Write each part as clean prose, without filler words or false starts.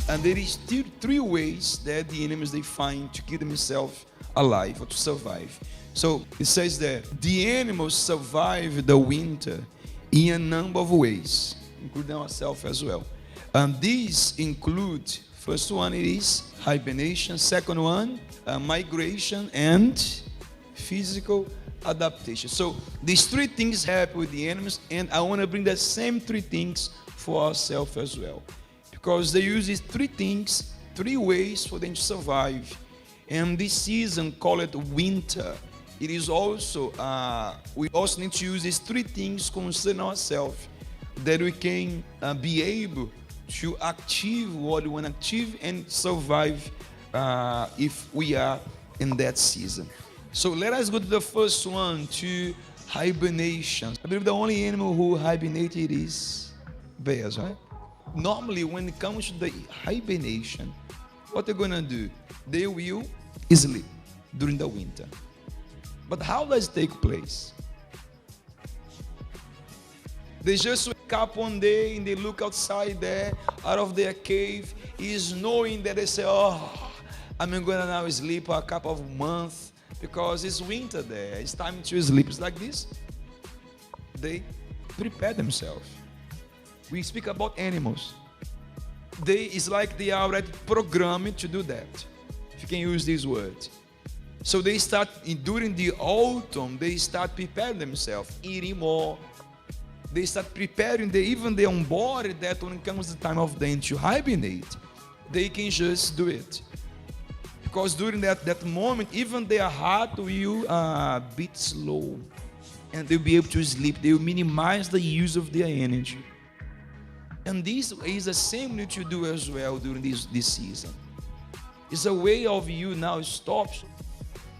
And there is still three ways that the enemies they find to keep themselves alive or to survive. So it says that the animals survive the winter in a number of ways, including ourselves as well. And these include, first one it is hibernation, second one migration, and physical adaptation. So these three things happen with the animals, and I want to bring the same three things for ourselves as well. Because they use these three things, three ways for them to survive. And this season, call it winter. It is also, we also need to use these three things concerning ourselves, that we can be able to achieve what we want to achieve and survive if we are in that season. So let us go to the first one, to hibernation. I believe the only animal who hibernated is bears, right? Normally, when it comes to the hibernation, what they're going to do? They will sleep during the winter. But how does it take place? They just wake up one day and they look outside there, out of their cave, is knowing that they say, oh, I'm going to now sleep for a couple of months because it's winter there. It's time to sleep. It's like this. They prepare themselves. We speak about animals. It's like they are already programmed to do that, if you can use this word. So they start, during the autumn, they start preparing themselves, eating more. They start preparing, even their own body, that when it comes the time of them to hibernate, they can just do it. Because during that moment, even their heart will beat slow, and they'll be able to sleep. They will minimize the use of their energy. And this is the same need to do as well during this season. It's a way of you now stop.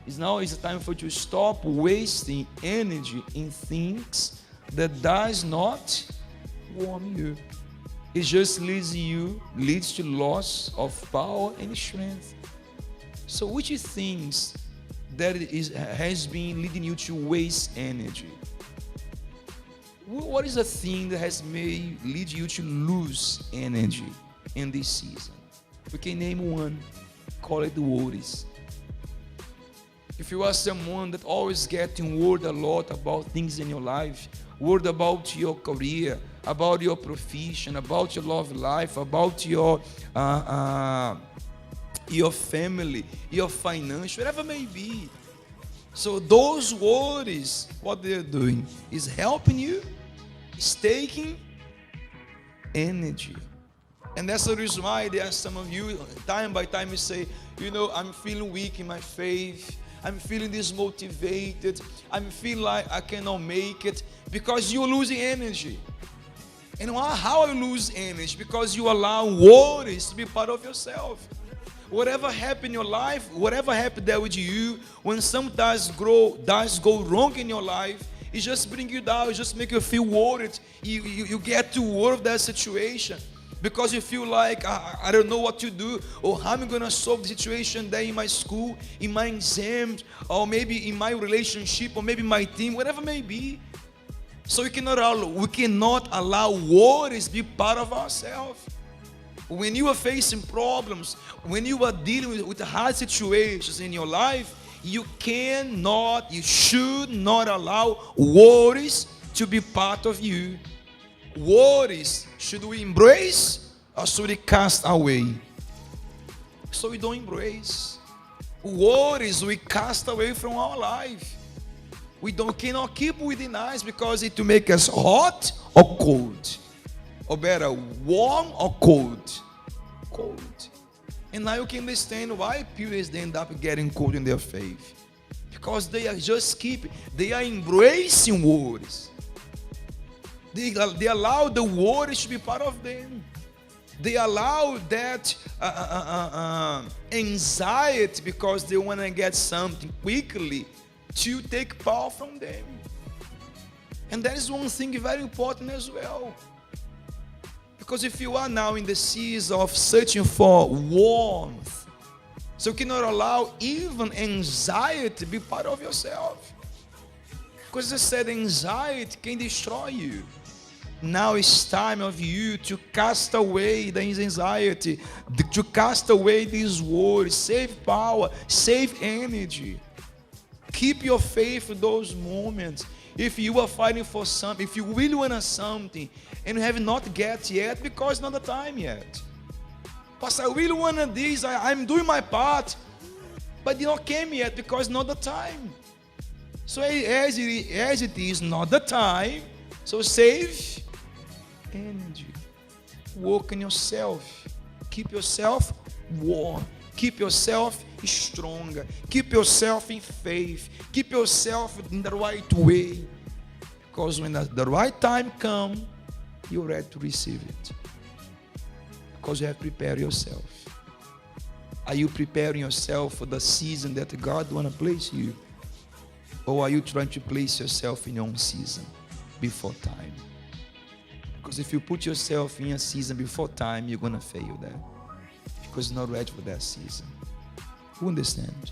It's a time for you to stop wasting energy in things that does not warm you. It just leads to loss of power and strength. So which things that has been leading you to waste energy? What is the thing that has made lead you to lose energy in this season? We can name one. Call it the worries. If you are someone that always getting worried a lot about things in your life, worried about your career, about your profession, about your love life, about your family, your financial, whatever it may be. So those worries, what they're doing is helping you. It's taking energy. And that's the reason why there are some of you, time by time, you say, I'm feeling weak in my faith. I'm feeling dismotivated. I'm feeling like I cannot make it, because you're losing energy. And how you lose energy? Because you allow worries to be part of yourself. Whatever happened in your life, whatever happened there with you, when something does go wrong in your life, it just brings you down. It just makes you feel worried. You get to worry of that situation, because you feel like, I don't know what to do, or how I'm going to solve the situation there in my school, in my exams, or maybe in my relationship, or maybe my team, whatever it may be. So we cannot allow worries to be part of ourselves. When you are facing problems, when you are dealing with hard situations in your life, you should not allow worries to be part of you. Worries, should we embrace or should we cast away? So we don't embrace. Worries, we cast away from our life. We cannot keep within us, because it will make us hot or cold. Or better, warm or cold? Cold. And now you can understand why people end up getting cold in their faith. Because they are embracing worries. They allow the worries to be part of them. They allow that anxiety, because they want to get something quickly, to take power from them. And that is one thing very important as well. Because if you are now in the season of searching for warmth, so you cannot allow even anxiety to be part of yourself. Because I said anxiety can destroy you. Now it's time of you to cast away the anxiety, to cast away this worry. Save power, save energy. Keep your faith in those moments. If you are fighting for something, if you really want something and you have not get yet, because it's not the time yet. Pastor, I really want this. I'm doing my part, but it not came yet because it's not the time. So as it is not the time, so save energy. Work on yourself. Keep yourself warm. Keep yourself stronger. Keep yourself in faith. Keep yourself in the right way. Because when the right time comes, you're ready to receive it. Because you have prepared yourself. Are you preparing yourself for the season that God wants to place you? Or are you trying to place yourself in your own season before time? Because if you put yourself in a season before time, you're going to fail there. Because you're not ready for that season. You understand?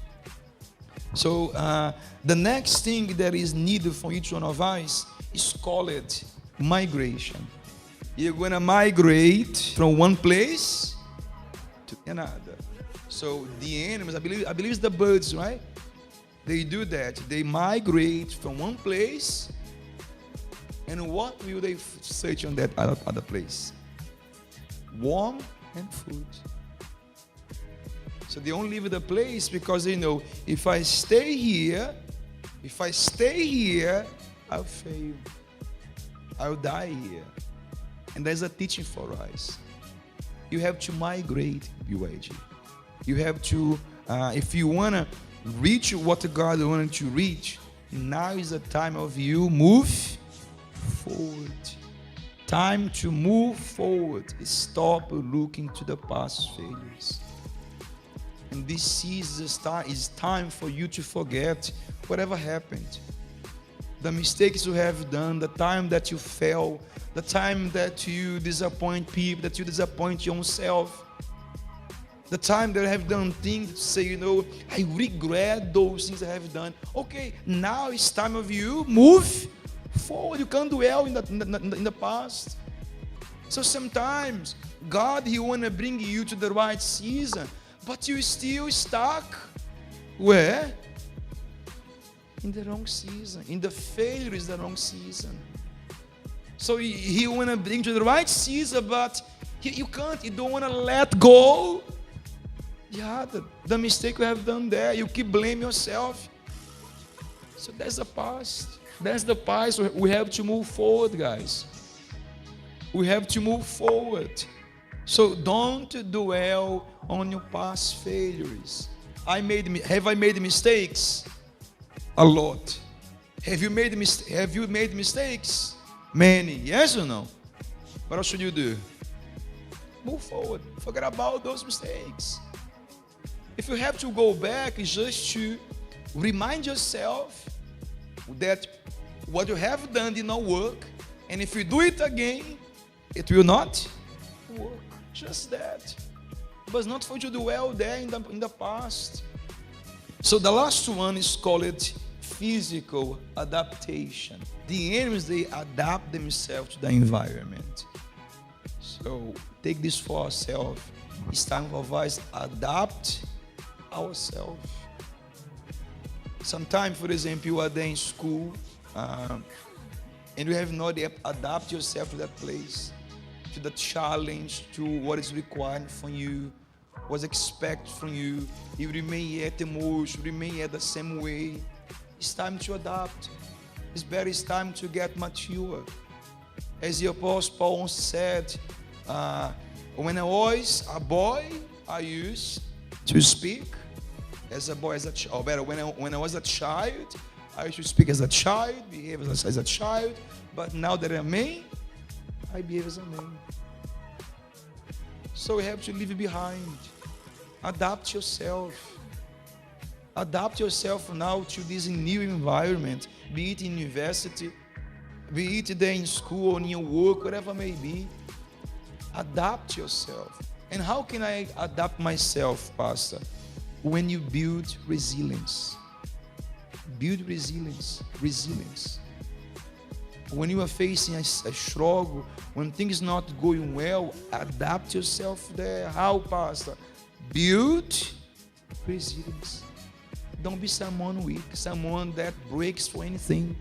So the next thing that is needed for each one of us is called migration. You're going to migrate from one place to another. So the animals, I believe it's the birds, right? They do that. They migrate from one place, and what will they search on that other place? Warm and food. So they only leave the place because they know, if I stay here, I'll fail. I'll die here. And there's a teaching for us. You have to migrate, BYG. You have to, if you want to reach what God wanted to reach, now is the time of you move forward. Time to move forward. Stop looking to the past failures. And this season is time for you to forget whatever happened. The mistakes you have done, the time that you fell, the time that you disappoint people, that you disappoint yourself. The time that I have done things to say, I regret those things I have done. Okay, now it's time of you move forward. You can't dwell in the past. So sometimes God, He want to bring you to the right season, but you still stuck where? In the wrong season. In the failure is the wrong season. So He want to bring you to the right season, but you can't. You don't want to let go. Yeah, the mistake you have done there, you keep blaming yourself. So that's the past. That's the past. We have to move forward, guys. We have to move forward. So don't dwell on your past failures. Have I made mistakes? A lot. Have you made mistakes? Many. Yes or no? What should you do? Move forward. Forget about those mistakes. If you have to go back, it's just to remind yourself that what you have done did not work. And if you do it again, it will not work. Just that. But it's not for you to dwell there in the past. So the last one is called physical adaptation. The animals, they adapt themselves to the environment. So take this for ourselves. It's time for us to adapt ourselves. Sometimes, for example, you are there in school and you have not yet adapt yourself to that place, to the challenge, to what is required from you, what's expected from you. You remain at emotion, remain at the same way. It's time to adapt. It's time to get mature. As the Apostle Paul said, when I was a boy, I used to speak as a boy, or better, when I was a child, I used to speak as a child, behave as a child. But now that I'm a man, I behave as a man. So we have to leave behind. Adapt yourself. Adapt yourself now to this new environment, be it in university, be it there in school or in your work, whatever it may be. Adapt yourself. And how can I adapt myself, Pastor? When you build resilience. Build resilience. Resilience. When you are facing a struggle, when things not going well, adapt yourself there. How, Pastor? Build resilience. Don't be someone weak, someone that breaks for anything.